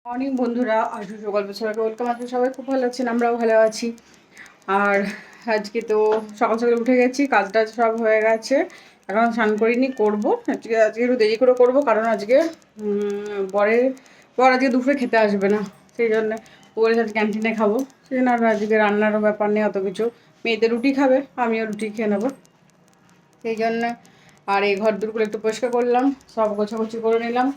Morning বন্ধুরা, আশু গল্প সবাইকে ওয়েলকাম। আজকে সবাই খুব ভালো আছেন, আমরাও ভালো আছি। আর আজকে তো সকাল সকাল উঠে গেছি, কাজ টাজ সব হয়ে গেছে। এখন স্নান করিনি, করবো আজকে একটু দেরি করে করবো, কারণ আজকে বর আজকে দুপুরে খেতে আসবে না, সেই জন্যে ওরে আজকে ক্যান্টিনে খাবো। সেই জন্য আর আজকে রান্নারও ব্যাপার নেই অত কিছু। মেয়েদের রুটি খাবে, আমিও রুটি খেয়ে নেবো সেই জন্যে। আর এই ঘর দূরগুলো একটু পরিষ্কার করলাম, সব গোছাগুছি করে নিলাম।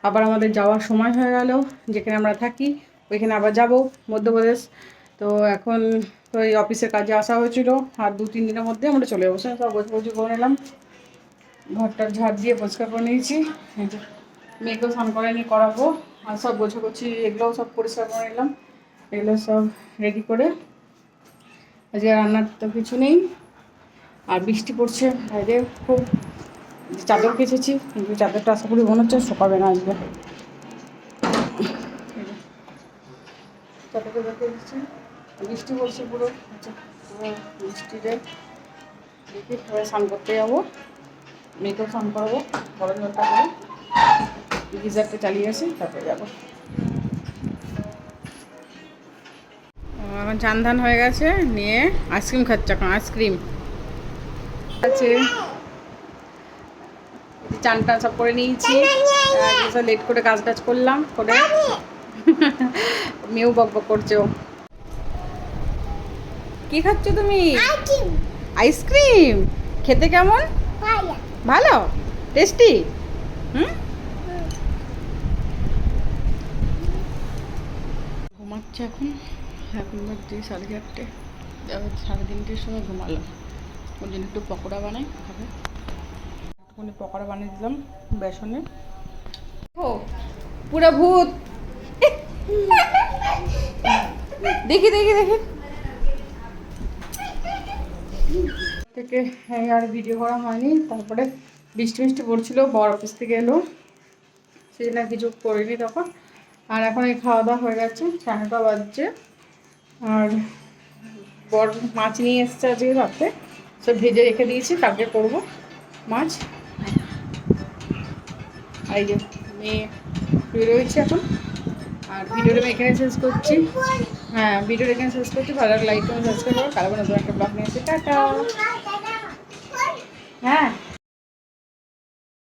আবার আমাদের যাওয়ার সময় হয়ে গেল, যেখানে আমরা থাকি ওইখানে আবার যাব, মধ্যপ্রদেশ। তো এখন তো এই অফিসের কাজে আসা হয়েছিল, আর 2-3 দিনের মধ্যে আমরা চলে যাবো। সব গোছাগুছি করে নিলাম, ঘরটার ঝাড় দিয়ে পরিষ্কার করে নিয়েছি। মেয়েকেও স্নান করে নিয়ে করাবো, আর সব গোছাগুছি এগুলোও সব পরিষ্কার করে নিলাম। এগুলো সব রেডি করে আজকে রান্নার তো কিছু নেই। আর বৃষ্টি পড়ছে বাইরে খুব, চাদর কেচেছি কিন্তু চাদরটা আশা করি মনে হচ্ছে শুকাবে না আজকে। চাদরটা দেখে দিচ্ছি, বৃষ্টি পড়ছে পুরো বৃষ্টিতে। দেখি সবাই স্নান করতে যাবো, মেয়েকেও স্নান করাবো গরম জলটা করে, গিজারটা চালিয়ে আসি তারপরে যাবো। এখন চান ধান হয়ে গেছে, নিয়ে আইসক্রিম খাচ্ছে এখন, আইসক্রিম আছে। চান টান সব করে নিয়েছি, লেট করে কাজ টাজ করলাম করে। মেয়েও বক বক করছে। কি খাচ্ছ তুমি? আইসক্রিম খেতে কেমন? ভালো, টেস্টি। ঘুমাচ্ছে এখন, এখন বাজছে 4:30। 3:30টার সময় ঘুমালো। ওর জন্য একটু পকোড়া বানাই খাবে, একটুখানি পকোড়া বানিয়ে দিলাম বেসনে। ও পুরা ভূত। দেখি দেখি দেখি থেকে আর ভিডিও করা হয়নি। তারপরে বৃষ্টি পড়ছিল, বর অফিস থেকে এলো, সেই জন্য কিছু করিনি তখন। আর এখন এই খাওয়া দাওয়া হয়ে গেছে, 9:30 বাজছে। আর বর মাছ নিয়ে এসছে আজকে রাতে, সব ভেজে রেখে দিয়েছি, কালকে করবো মাছ। আর এই যে মেয়ে শুয়ে রয়েছে এখন। আর ভিডিওটা আমি এখানে শেষ করছি। হ্যাঁ, ভিডিওটা এখানে শেষ করছি। ভালো লাগলে লাইক করুন, সাবস্ক্রাইব করুন। কালকে নতুন একটা ব্লগ নিয়ে এসে টাটা। হ্যাঁ।